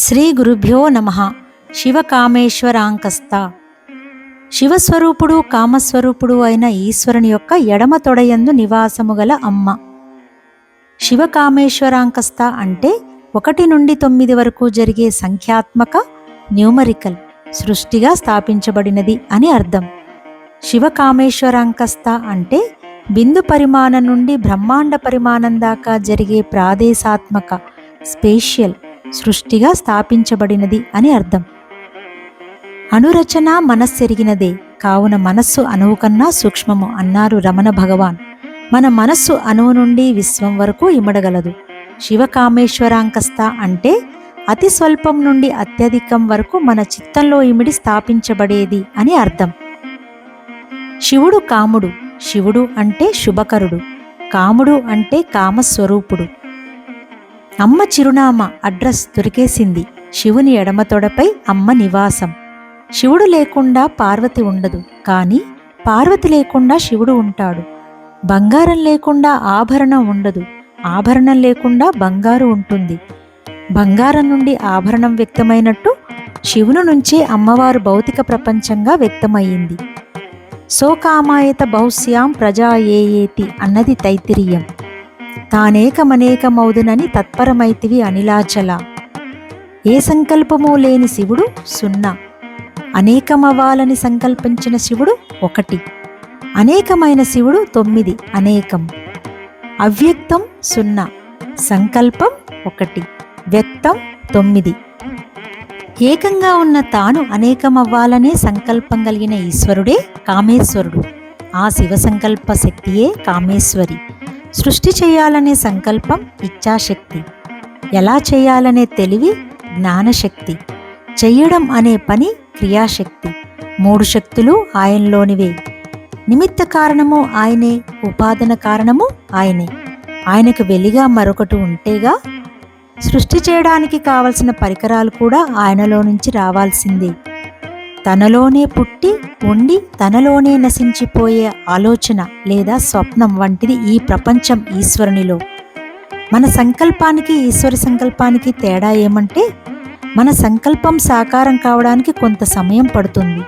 శ్రీ గురుభ్యో నమః. శివకామేశ్వరాంకస్త. శివస్వరూపుడు కామస్వరూపుడు అయిన ఈశ్వరుని యొక్క ఎడమ తొడయందు నివాసము గల అమ్మ. శివకామేశ్వరాంకస్త అంటే 1 నుండి 9 వరకు జరిగే సంఖ్యాత్మక న్యూమరికల్ సృష్టిగా స్థాపించబడినది అని అర్థం. శివకామేశ్వరాంకస్త అంటే బిందు పరిమాణం నుండి బ్రహ్మాండ పరిమాణం దాకా జరిగే ప్రాదేశాత్మక స్పేషియల్ సృష్టిగా స్థాపించబడినది అని అర్థం. అణురచన మనస్సెరిగినదే, కావున మనస్సు అణువు కన్నా సూక్ష్మము అన్నారు రమణ భగవాన్. మన మనస్సు అణువు నుండి విశ్వం వరకు ఇమడగలదు. శివకామేశ్వరాంకస్త అంటే అతి స్వల్పం నుండి అత్యధికం వరకు మన చిత్తంలో ఇమిడి స్థాపించబడేది అని అర్థం. శివుడు కాముడు. శివుడు అంటే శుభకరుడు, కాముడు అంటే కామస్వరూపుడు. అమ్మ చిరునామా అడ్రస్ దొరికేసింది. శివుని ఎడమ తొడపై అమ్మ నివాసం. శివుడు లేకుండా పార్వతి ఉండదు, కానీ పార్వతి లేకుండా శివుడు ఉంటాడు. బంగారం లేకుండా ఆభరణం ఉండదు, ఆభరణం లేకుండా బంగారు ఉంటుంది. బంగారం నుండి ఆభరణం వ్యక్తమైనట్టు శివుని నుంచే అమ్మవారు భౌతిక ప్రపంచంగా వ్యక్తమయ్యింది. సోకామాయత బహుశ్యాం ప్రజా ఏయేతి అన్నది తైత్తిరీయం. తానేకమనేకమౌదునని తత్పరమైతివి అనిలాచల. ఏ సంకల్పమూ లేని శివుడు 0, అనేకమవ్వాలని సంకల్పించిన శివుడు 1, అనేకమైన శివుడు 9, అనేకం. అవ్యక్తం 0, సంకల్పం 1, వ్యక్తం 9. ఏకంగా ఉన్న తాను అనేకమవ్వాలనే సంకల్పం కలిగిన ఈశ్వరుడే కామేశ్వరుడు. ఆ శివ సంకల్ప శక్తియే కామేశ్వరి. సృష్టి చేయాలనే సంకల్పం ఇచ్ఛాశక్తి, ఎలా చేయాలనే తెలివి జ్ఞానశక్తి, చెయ్యడం అనే పని క్రియాశక్తి. 3 శక్తులు ఆయనలోనివే. నిమిత్త కారణము ఆయనే, ఉపాదన కారణము ఆయనే. ఆయనకు వెలిగా మరొకటి ఉంటేగా సృష్టి చేయడానికి కావలసిన పరికరాలు కూడా ఆయనలో నుంచి రావాల్సిందే. తనలోనే పుట్టి ఉండి తనలోనే నశించిపోయే ఆలోచన లేదా స్వప్నం వంటిది ఈ ప్రపంచం ఈశ్వరునిలో. మన సంకల్పానికి ఈశ్వర సంకల్పానికి తేడా ఏమంటే, మన సంకల్పం సాకారం కావడానికి కొంత సమయం పడుతుంది.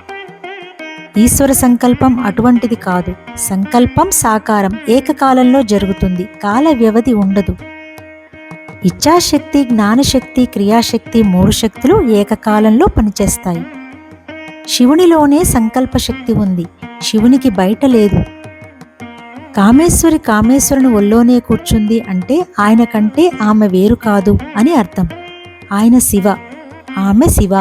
ఈశ్వర సంకల్పం అటువంటిది కాదు. సంకల్పం సాకారం ఏకకాలంలో జరుగుతుంది, కాల వ్యవధి ఉండదు. ఇచ్ఛాశక్తి, జ్ఞానశక్తి, క్రియాశక్తి 3 శక్తులు ఏకకాలంలో పనిచేస్తాయి. శివునిలోనే సంకల్పశక్తి ఉంది, శివునికి బయట లేదు. కామేశ్వరుని ఒళ్ళోనే కూర్చుంది అంటే ఆయన కంటే ఆమె వేరు కాదు అని అర్థం. ఆయన శివ, ఆమె శివ.